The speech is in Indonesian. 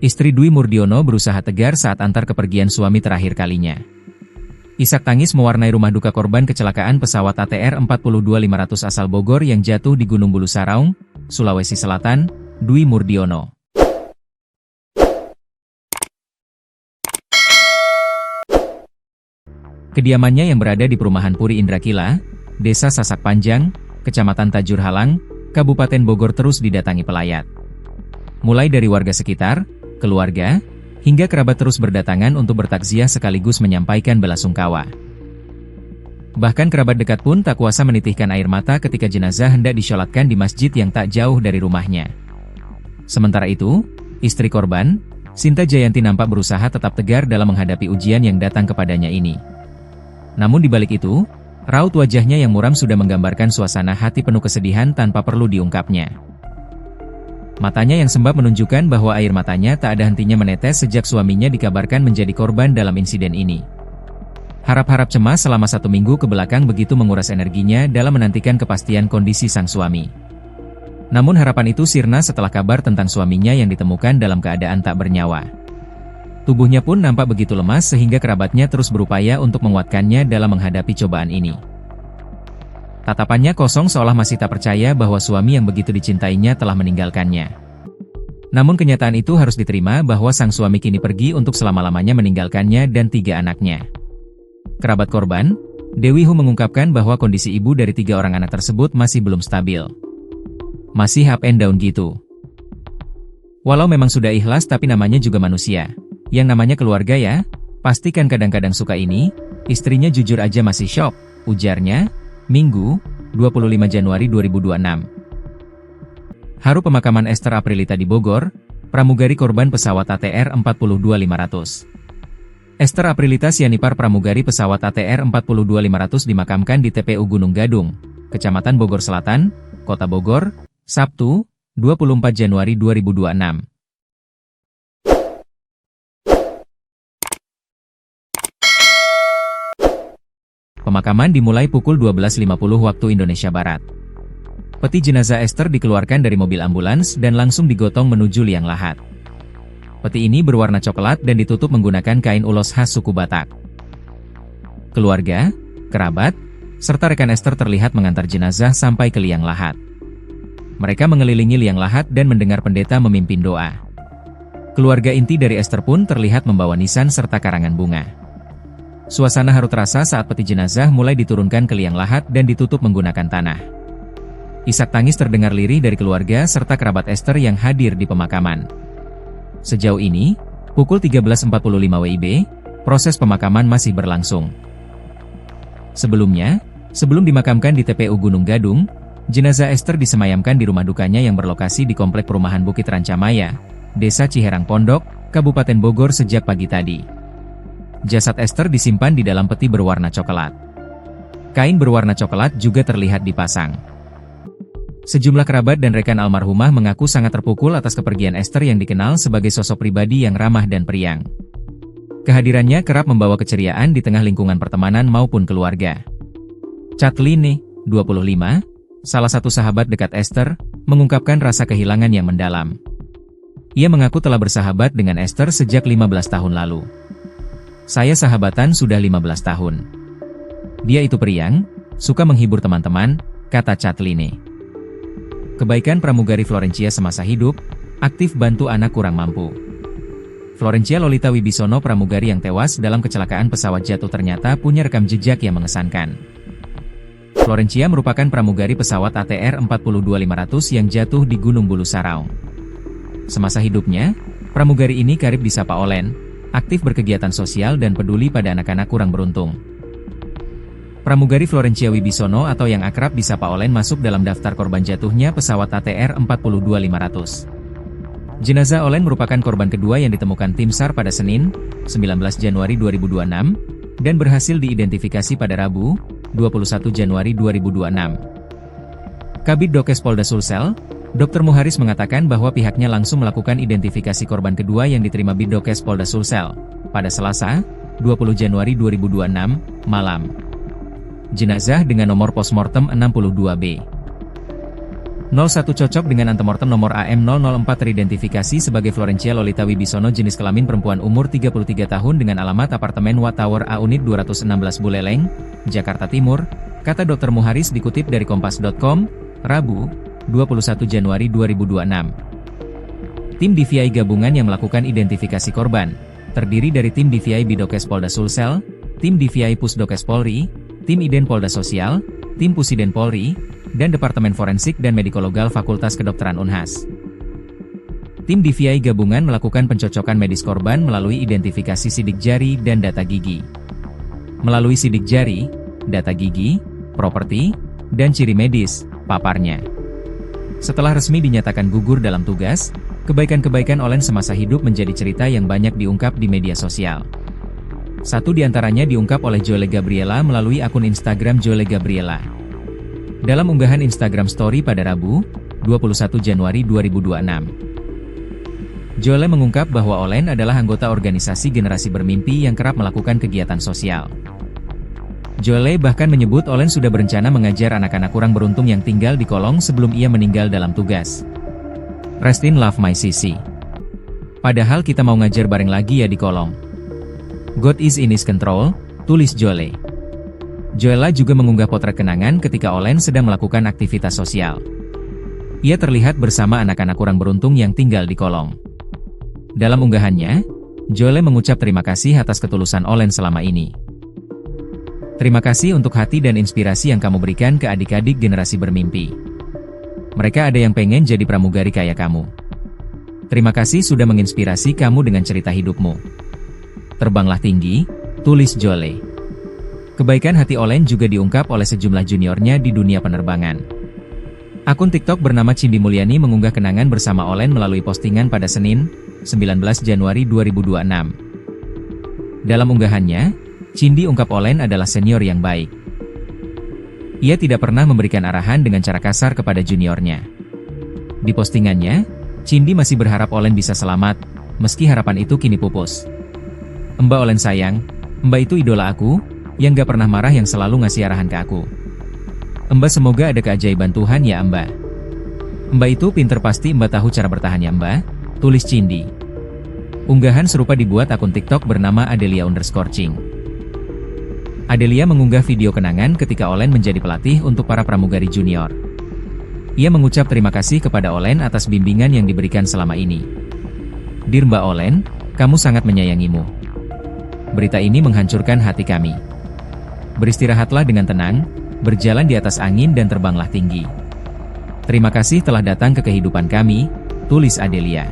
Istri Dwi Murdiono berusaha tegar saat antar kepergian suami terakhir kalinya. Isak tangis mewarnai rumah duka korban kecelakaan pesawat ATR 42500 asal Bogor yang jatuh di Gunung Bulu Saraung, Sulawesi Selatan, Dwi Murdiono. Kediamannya yang berada di perumahan Puri Indrakila, Desa Sasak Panjang, Kecamatan Tajur Halang, Kabupaten Bogor terus didatangi pelayat. Mulai dari warga sekitar, keluarga, hingga kerabat terus berdatangan untuk bertakziah sekaligus menyampaikan belasungkawa. Bahkan kerabat dekat pun tak kuasa menitihkan air mata ketika jenazah hendak disolatkan di masjid yang tak jauh dari rumahnya. Sementara itu, istri korban, Sinta Jayanti nampak berusaha tetap tegar dalam menghadapi ujian yang datang kepadanya ini. Namun di balik itu, raut wajahnya yang muram sudah menggambarkan suasana hati penuh kesedihan tanpa perlu diungkapnya. Matanya yang sembab menunjukkan bahwa air matanya tak ada hentinya menetes sejak suaminya dikabarkan menjadi korban dalam insiden ini. Harap-harap cemas selama 1 minggu ke belakang begitu menguras energinya dalam menantikan kepastian kondisi sang suami. Namun harapan itu sirna setelah kabar tentang suaminya yang ditemukan dalam keadaan tak bernyawa. Tubuhnya pun nampak begitu lemas sehingga kerabatnya terus berupaya untuk menguatkannya dalam menghadapi cobaan ini. Tatapannya kosong seolah masih tak percaya bahwa suami yang begitu dicintainya telah meninggalkannya. Namun kenyataan itu harus diterima bahwa sang suami kini pergi untuk selama-lamanya meninggalkannya dan 3 anaknya. Kerabat korban, Dewi Hu mengungkapkan bahwa kondisi ibu dari 3 orang anak tersebut masih belum stabil. Masih up and down gitu. Walau memang sudah ikhlas tapi namanya juga manusia. Yang namanya keluarga ya, pastikan kadang-kadang suka ini, istrinya jujur aja masih shock, ujarnya. Minggu, 25 Januari 2026. Haru pemakaman Esther Aprilita di Bogor, pramugari korban pesawat ATR 42500. Esther Aprilita Sianipar pramugari pesawat ATR 42500 dimakamkan di TPU Gunung Gadung, Kecamatan Bogor Selatan, Kota Bogor, Sabtu, 24 Januari 2026. Pemakaman dimulai pukul 12.50 waktu Indonesia Barat. Peti jenazah Esther dikeluarkan dari mobil ambulans dan langsung digotong menuju liang lahat. Peti ini berwarna coklat dan ditutup menggunakan kain ulos khas suku Batak. Keluarga, kerabat, serta rekan Esther terlihat mengantar jenazah sampai ke liang lahat. Mereka mengelilingi liang lahat dan mendengar pendeta memimpin doa. Keluarga inti dari Esther pun terlihat membawa nisan serta karangan bunga. Suasana haru terasa saat peti jenazah mulai diturunkan ke liang lahat dan ditutup menggunakan tanah. Isak tangis terdengar lirih dari keluarga serta kerabat Esther yang hadir di pemakaman. Sejauh ini, pukul 13.45 WIB, proses pemakaman masih berlangsung. Sebelumnya, sebelum dimakamkan di TPU Gunung Gadung, jenazah Esther disemayamkan di rumah dukanya yang berlokasi di Komplek Perumahan Bukit Rancamaya, Desa Ciherang Pondok, Kabupaten Bogor sejak pagi tadi. Jasad Esther disimpan di dalam peti berwarna coklat. Kain berwarna coklat juga terlihat dipasang. Sejumlah kerabat dan rekan almarhumah mengaku sangat terpukul atas kepergian Esther yang dikenal sebagai sosok pribadi yang ramah dan periang. Kehadirannya kerap membawa keceriaan di tengah lingkungan pertemanan maupun keluarga. Catline, 25, salah satu sahabat dekat Esther, mengungkapkan rasa kehilangan yang mendalam. Ia mengaku telah bersahabat dengan Esther sejak 15 tahun lalu. Saya sahabatan sudah 15 tahun. Dia itu periang, suka menghibur teman-teman, kata Catline. Kebaikan pramugari Florencia semasa hidup, aktif bantu anak kurang mampu. Florencia Lolita Wibisono pramugari yang tewas dalam kecelakaan pesawat jatuh ternyata punya rekam jejak yang mengesankan. Florencia merupakan pramugari pesawat ATR 42500 yang jatuh di Gunung Bulu Saraung. Semasa hidupnya, pramugari ini karib disapa Olen, aktif berkegiatan sosial dan peduli pada anak-anak kurang beruntung. Pramugari Florencia Wibisono atau yang akrab disapa Olen masuk dalam daftar korban jatuhnya pesawat ATR 42500. Jenazah Olen merupakan korban kedua yang ditemukan tim SAR pada Senin, 19 Januari 2026, dan berhasil diidentifikasi pada Rabu, 21 Januari 2026. Kabid Dokes Polda Sulsel, Dr. Muharis mengatakan bahwa pihaknya langsung melakukan identifikasi korban kedua yang diterima Bidokes Polda Sulsel pada Selasa, 20 Januari 2026, malam. Jenazah dengan nomor postmortem 62B. 01 cocok dengan antemortem nomor AM004 teridentifikasi sebagai Florencia Lolita Wibisono, jenis kelamin perempuan, umur 33 tahun, dengan alamat apartemen Watt Tower A Unit 216 Buleleng, Jakarta Timur, kata Dr. Muharis dikutip dari Kompas.com, Rabu, 21 Januari 2026. Tim DVI gabungan yang melakukan identifikasi korban, terdiri dari tim DVI Bidokes Polda Sulsel, tim DVI Pusdokes Polri, tim Iden Polda Sosial, tim Pusiden Polri, dan Departemen Forensik dan Medikologal Fakultas Kedokteran Unhas. Tim DVI gabungan melakukan pencocokan medis korban melalui identifikasi sidik jari dan data gigi. Melalui sidik jari, data gigi, properti, dan ciri medis, paparnya. Setelah resmi dinyatakan gugur dalam tugas, kebaikan-kebaikan Olen semasa hidup menjadi cerita yang banyak diungkap di media sosial. Satu di antaranya diungkap oleh Joelle Gabriela melalui akun Instagram Joelle Gabriela. Dalam unggahan Instagram Story pada Rabu, 21 Januari 2026. Joelle mengungkap bahwa Olen adalah anggota organisasi Generasi Bermimpi yang kerap melakukan kegiatan sosial. Joelle bahkan menyebut Olen sudah berencana mengajar anak-anak kurang beruntung yang tinggal di kolong sebelum ia meninggal dalam tugas. Rest in love my sissy. Padahal kita mau ngajar bareng lagi ya di kolong. God is in his control, tulis Joelle. Joelle juga mengunggah potret kenangan ketika Olen sedang melakukan aktivitas sosial. Ia terlihat bersama anak-anak kurang beruntung yang tinggal di kolong. Dalam unggahannya, Joelle mengucap terima kasih atas ketulusan Olen selama ini. Terima kasih untuk hati dan inspirasi yang kamu berikan ke adik-adik Generasi Bermimpi. Mereka ada yang pengen jadi pramugari kayak kamu. Terima kasih sudah menginspirasi kamu dengan cerita hidupmu. Terbanglah tinggi, tulis Joelle. Kebaikan hati Olen juga diungkap oleh sejumlah juniornya di dunia penerbangan. Akun TikTok bernama Cindy Mulyani mengunggah kenangan bersama Olen melalui postingan pada Senin, 19 Januari 2026. Dalam unggahannya, Cindy ungkap Olen adalah senior yang baik. Ia tidak pernah memberikan arahan dengan cara kasar kepada juniornya. Di postingannya, Cindy masih berharap Olen bisa selamat, meski harapan itu kini pupus. Mbak Olen sayang, Mbak itu idola aku, yang gak pernah marah, yang selalu ngasih arahan ke aku. Mbak semoga ada keajaiban Tuhan ya Mbak. Mbak itu pinter pasti Mbak tahu cara bertahan ya Mbak, tulis Cindy. Unggahan serupa dibuat akun TikTok bernama Adelia_Ching. Adelia mengunggah video kenangan ketika Olen menjadi pelatih untuk para pramugari junior. Ia mengucap terima kasih kepada Olen atas bimbingan yang diberikan selama ini. Dear Mbak Olen, kamu sangat menyayangimu. Berita ini menghancurkan hati kami. Beristirahatlah dengan tenang, berjalan di atas angin dan terbanglah tinggi. Terima kasih telah datang ke kehidupan kami, tulis Adelia.